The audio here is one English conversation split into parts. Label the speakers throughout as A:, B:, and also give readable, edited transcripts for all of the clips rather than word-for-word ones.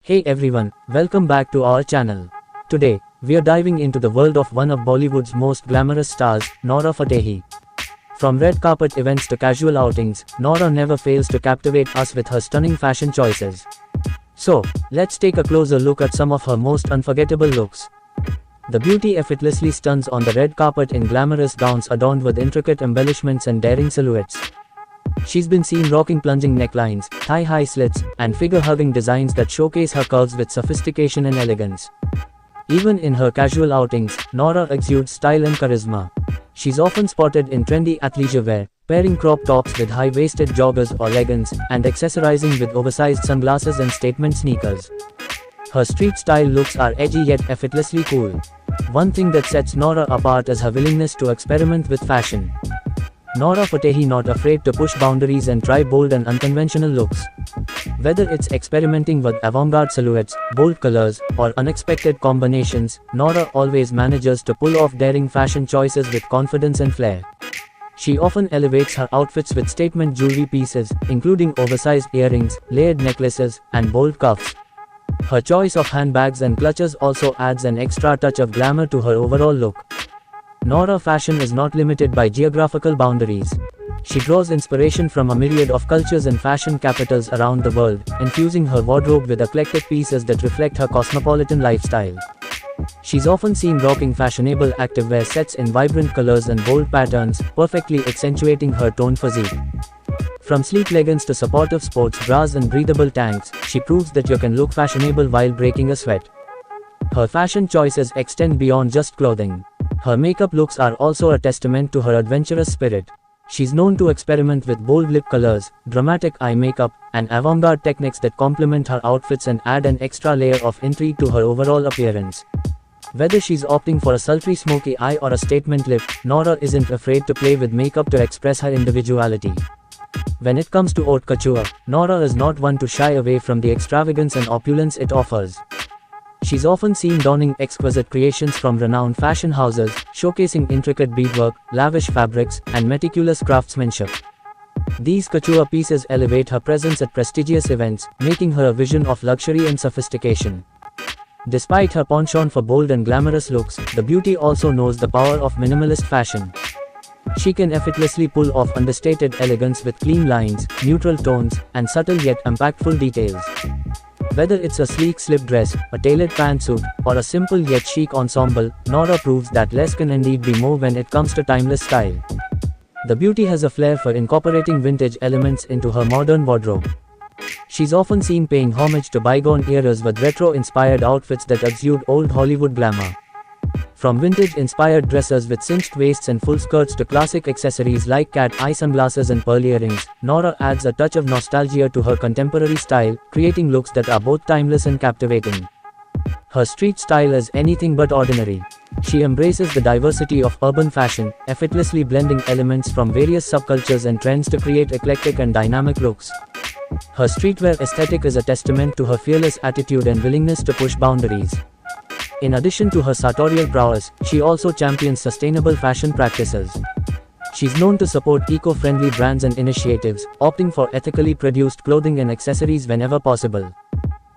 A: Hey everyone, welcome back to our channel. Today, we are diving into the world of one of Bollywood's most glamorous stars, Nora Fatehi. From red carpet events to casual outings, Nora never fails to captivate us with her stunning fashion choices. So, let's take a closer look at some of her most unforgettable looks. The beauty effortlessly stuns on the red carpet in glamorous gowns adorned with intricate embellishments and daring silhouettes. She's been seen rocking plunging necklines, thigh-high slits, and figure-hugging designs that showcase her curves with sophistication and elegance. Even in her casual outings, Nora exudes style and charisma. She's often spotted in trendy athleisure wear, pairing crop tops with high-waisted joggers or leggings, and accessorizing with oversized sunglasses and statement sneakers. Her street style looks are edgy yet effortlessly cool. One thing that sets Nora apart is her willingness to experiment with fashion. Nora Fatehi not afraid to push boundaries and try bold and unconventional looks. Whether it's experimenting with avant-garde silhouettes, bold colors, or unexpected combinations, Nora always manages to pull off daring fashion choices with confidence and flair. She often elevates her outfits with statement jewelry pieces, including oversized earrings, layered necklaces, and bold cuffs. Her choice of handbags and clutches also adds an extra touch of glamour to her overall look. Nora fashion is not limited by geographical boundaries. She draws inspiration from a myriad of cultures and fashion capitals around the world, infusing her wardrobe with eclectic pieces that reflect her cosmopolitan lifestyle. She's often seen rocking fashionable activewear sets in vibrant colors and bold patterns, perfectly accentuating her toned physique. From sleek leggings to supportive sports bras and breathable tanks, she proves that you can look fashionable while breaking a sweat. Her fashion choices extend beyond just clothing. Her makeup looks are also a testament to her adventurous spirit. She's known to experiment with bold lip colors, dramatic eye makeup, and avant-garde techniques that complement her outfits and add an extra layer of intrigue to her overall appearance. Whether she's opting for a sultry smoky eye or a statement lip, Nora isn't afraid to play with makeup to express her individuality. When it comes to haute couture, Nora is not one to shy away from the extravagance and opulence it offers. She's often seen donning exquisite creations from renowned fashion houses, showcasing intricate beadwork, lavish fabrics, and meticulous craftsmanship. These couture pieces elevate her presence at prestigious events, making her a vision of luxury and sophistication. Despite her penchant for bold and glamorous looks, the beauty also knows the power of minimalist fashion. She can effortlessly pull off understated elegance with clean lines, neutral tones, and subtle yet impactful details. Whether it's a sleek slip dress, a tailored pantsuit, or a simple yet chic ensemble, Nora proves that less can indeed be more when it comes to timeless style. The beauty has a flair for incorporating vintage elements into her modern wardrobe. She's often seen paying homage to bygone eras with retro-inspired outfits that exude old Hollywood glamour. From vintage-inspired dresses with cinched waists and full skirts to classic accessories like cat eye sunglasses and pearl earrings, Nora adds a touch of nostalgia to her contemporary style, creating looks that are both timeless and captivating. Her street style is anything but ordinary. She embraces the diversity of urban fashion, effortlessly blending elements from various subcultures and trends to create eclectic and dynamic looks. Her streetwear aesthetic is a testament to her fearless attitude and willingness to push boundaries. In addition to her sartorial prowess, she also champions sustainable fashion practices. She's known to support eco-friendly brands and initiatives, opting for ethically produced clothing and accessories whenever possible.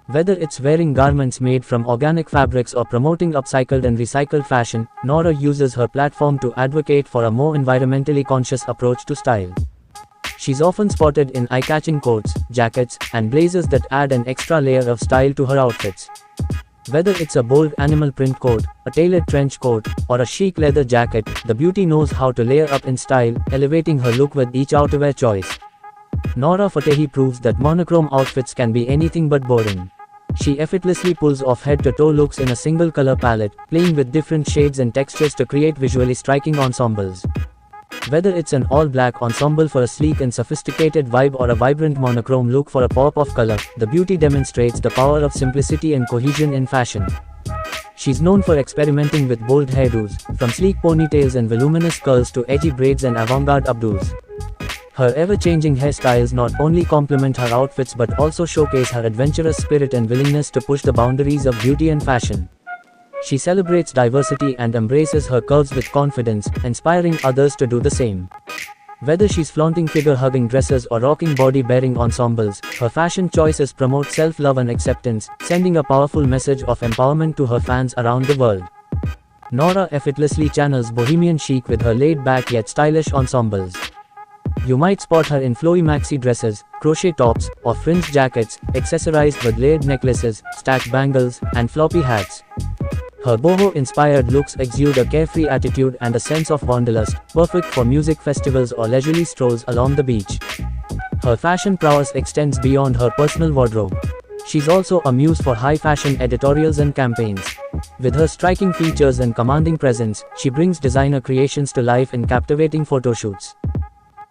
A: Whether it's wearing garments made from organic fabrics or promoting upcycled and recycled fashion, Nora uses her platform to advocate for a more environmentally conscious approach to style. She's often spotted in eye-catching coats, jackets, and blazers that add an extra layer of style to her outfits. Whether it's a bold animal print coat, a tailored trench coat, or a chic leather jacket, the beauty knows how to layer up in style, elevating her look with each outerwear choice. Nora Fatehi proves that monochrome outfits can be anything but boring. She effortlessly pulls off head-to-toe looks in a single color palette, playing with different shades and textures to create visually striking ensembles. Whether it's an all-black ensemble for a sleek and sophisticated vibe or a vibrant monochrome look for a pop of color, the beauty demonstrates the power of simplicity and cohesion in fashion. She's known for experimenting with bold hairdos, from sleek ponytails and voluminous curls to edgy braids and avant-garde updos. Her ever-changing hairstyles not only complement her outfits but also showcase her adventurous spirit and willingness to push the boundaries of beauty and fashion. She celebrates diversity and embraces her curves with confidence, inspiring others to do the same. Whether she's flaunting figure-hugging dresses or rocking body-bearing ensembles, her fashion choices promote self-love and acceptance, sending a powerful message of empowerment to her fans around the world. Nora effortlessly channels bohemian chic with her laid-back yet stylish ensembles. You might spot her in flowy maxi dresses, crochet tops, or fringed jackets, accessorized with layered necklaces, stacked bangles, and floppy hats. Her boho-inspired looks exude a carefree attitude and a sense of wanderlust, perfect for music festivals or leisurely strolls along the beach. Her fashion prowess extends beyond her personal wardrobe. She's also a muse for high-fashion editorials and campaigns. With her striking features and commanding presence, she brings designer creations to life in captivating photoshoots.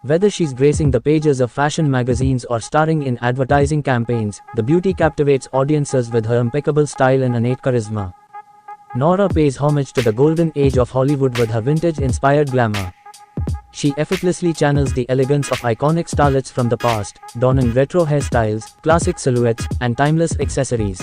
A: Whether she's gracing the pages of fashion magazines or starring in advertising campaigns, the beauty captivates audiences with her impeccable style and innate charisma. Nora pays homage to the golden age of Hollywood with her vintage-inspired glamour. She effortlessly channels the elegance of iconic starlets from the past, donning retro hairstyles, classic silhouettes, and timeless accessories.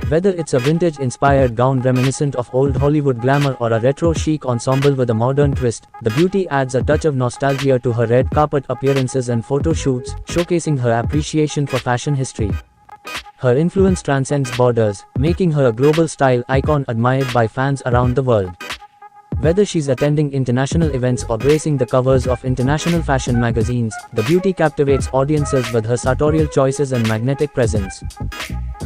A: Whether it's a vintage-inspired gown reminiscent of old Hollywood glamour or a retro-chic ensemble with a modern twist, the beauty adds a touch of nostalgia to her red carpet appearances and photo shoots, showcasing her appreciation for fashion history. Her influence transcends borders, making her a global style icon admired by fans around the world. Whether she's attending international events or gracing the covers of international fashion magazines, the beauty captivates audiences with her sartorial choices and magnetic presence.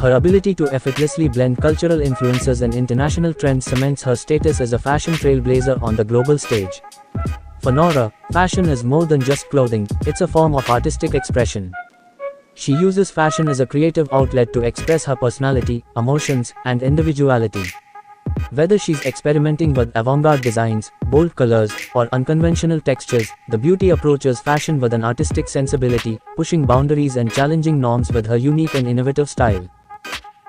A: Her ability to effortlessly blend cultural influences and international trends cements her status as a fashion trailblazer on the global stage. For Nora, fashion is more than just clothing, it's a form of artistic expression. She uses fashion as a creative outlet to express her personality, emotions, and individuality. Whether she's experimenting with avant-garde designs, bold colors, or unconventional textures, the beauty approaches fashion with an artistic sensibility, pushing boundaries and challenging norms with her unique and innovative style.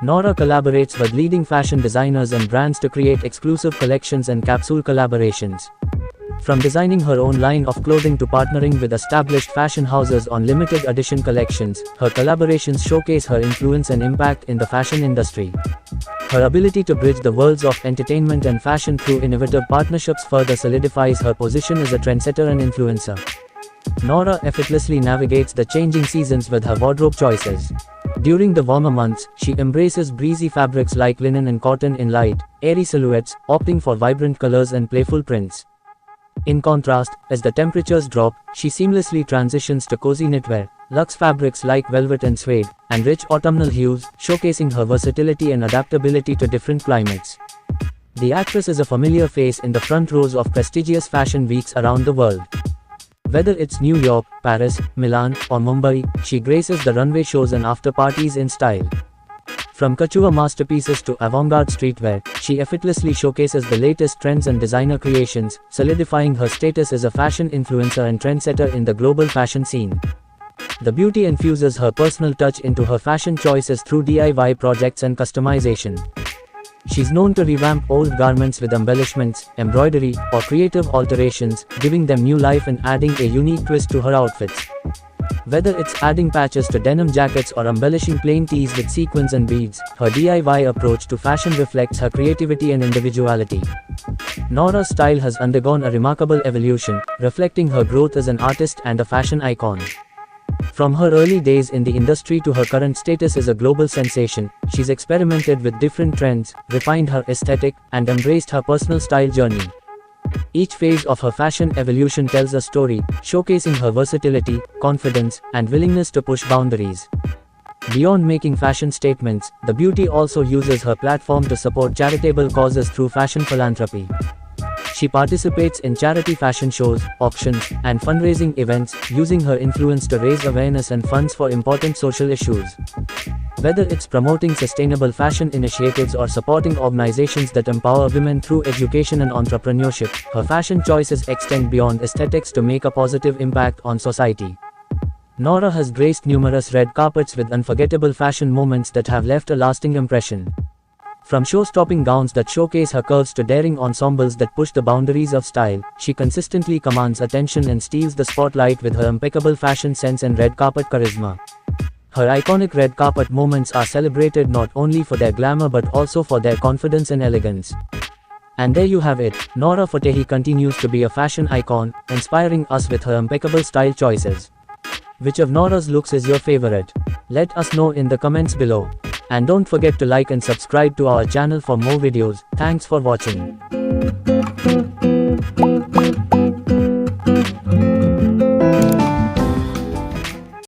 A: Nora collaborates with leading fashion designers and brands to create exclusive collections and capsule collaborations. From designing her own line of clothing to partnering with established fashion houses on limited edition collections, her collaborations showcase her influence and impact in the fashion industry. Her ability to bridge the worlds of entertainment and fashion through innovative partnerships further solidifies her position as a trendsetter and influencer. Nora effortlessly navigates the changing seasons with her wardrobe choices. During the warmer months, she embraces breezy fabrics like linen and cotton in light, airy silhouettes, opting for vibrant colors and playful prints. In contrast, as the temperatures drop, she seamlessly transitions to cozy knitwear, luxe fabrics like velvet and suede, and rich autumnal hues, showcasing her versatility and adaptability to different climates. The actress is a familiar face in the front rows of prestigious fashion weeks around the world. Whether it's New York, Paris, Milan, or Mumbai, she graces the runway shows and after-parties in style. From couture masterpieces to avant-garde streetwear, she effortlessly showcases the latest trends and designer creations, solidifying her status as a fashion influencer and trendsetter in the global fashion scene. The beauty infuses her personal touch into her fashion choices through DIY projects and customization. She's known to revamp old garments with embellishments, embroidery, or creative alterations, giving them new life and adding a unique twist to her outfits. Whether it's adding patches to denim jackets or embellishing plain tees with sequins and beads, her DIY approach to fashion reflects her creativity and individuality. Nora's style has undergone a remarkable evolution, reflecting her growth as an artist and a fashion icon. From her early days in the industry to her current status as a global sensation, she's experimented with different trends, refined her aesthetic, and embraced her personal style journey. Each phase of her fashion evolution tells a story, showcasing her versatility, confidence, and willingness to push boundaries. Beyond making fashion statements, the beauty also uses her platform to support charitable causes through fashion philanthropy. She participates in charity fashion shows, auctions, and fundraising events, using her influence to raise awareness and funds for important social issues. Whether it's promoting sustainable fashion initiatives or supporting organizations that empower women through education and entrepreneurship, her fashion choices extend beyond aesthetics to make a positive impact on society. Nora has graced numerous red carpets with unforgettable fashion moments that have left a lasting impression. From show-stopping gowns that showcase her curves to daring ensembles that push the boundaries of style, she consistently commands attention and steals the spotlight with her impeccable fashion sense and red carpet charisma. Her iconic red carpet moments are celebrated not only for their glamour but also for their confidence and elegance. And there you have it, Noura Fatehi continues to be a fashion icon, inspiring us with her impeccable style choices. Which of Noura's looks is your favorite? Let us know in the comments below. And don't forget to like and subscribe to our channel for more videos. Thanks for watching.